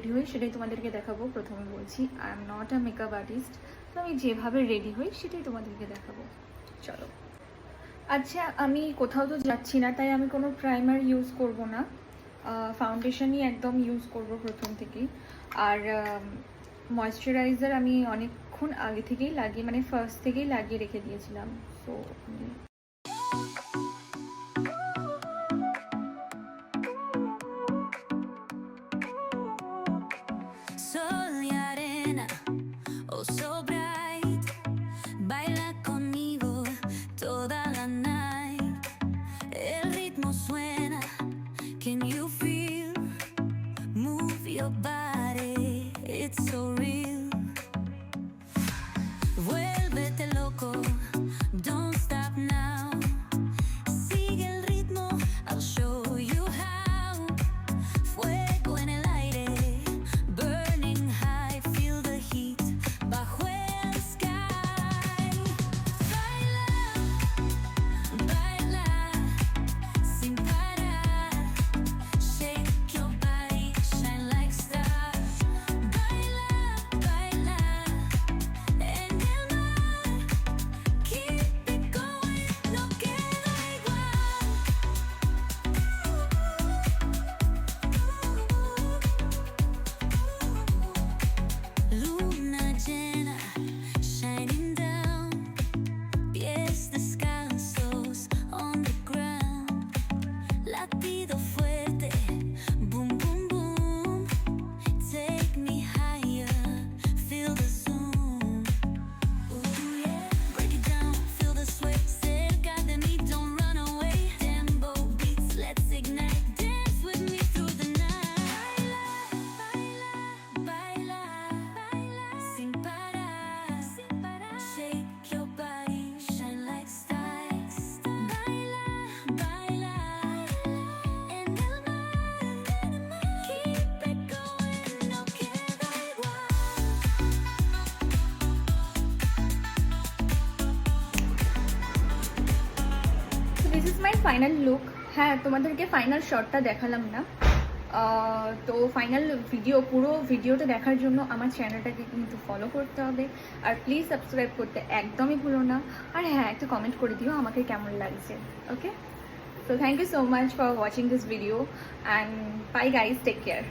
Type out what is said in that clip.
Ready হই সেটাই তোমাদেরকে দেখাবো। প্রথমে বলছি I am not a makeup artist, তো আমি যেভাবে রেডি হই সেটাই তোমাদেরকে দেখাবো। চলো। আচ্ছা, আমি কোথাও তো যাচ্ছি না, তাই আমি কোনো প্রাইমার ইউজ করব না, ফাউন্ডেশনই একদম ইউজ করব প্রথম থেকেই। আর ময়শ্চারাইজার আমি অনেকক্ষণ আগে থেকেই লাগিয়ে, মানে ফার্স্ট থেকেই লাগিয়ে রেখে দিয়েছিলাম। So your body, it's so real. Vuélvete loco, don't stop now. Sigue el ritmo, I'll show you how. Fuego en el aire, burning high, feel the heat bajo el sky. Baila, baila, sin parar. Shake your body, shine like stars. Baila, baila, en el mar. Keep it going, no queda igual. Luna llena, shining down. Pies descalzos on the ground. Latido fuerte, boom, boom, boom. Take me higher, feel the zoom. Ooh, yeah. Break it down, feel the sway. Cerca de mí, don't run away. Tempo beats, let's ignite. Dance with me through the night. Baila, baila, baila, sin parar, sin parar. Shake your body, shine like stars. Baila, baila, en el mar. Keep it going, no queda igual. This is my final look. হ্যাঁ, তোমাদেরকে final শটটা দেখালাম না। তো final video, পুরো ভিডিওটা দেখার জন্য আমার চ্যানেলটাকে কিন্তু ফলো করতে হবে, আর প্লিজ সাবস্ক্রাইব করতে একদমই ভুলো না। আর হ্যাঁ, একটা কমেন্ট করে দিও আমাকে কেমন লাগছে। ওকে, so thank you so much for watching this video and bye guys, take care.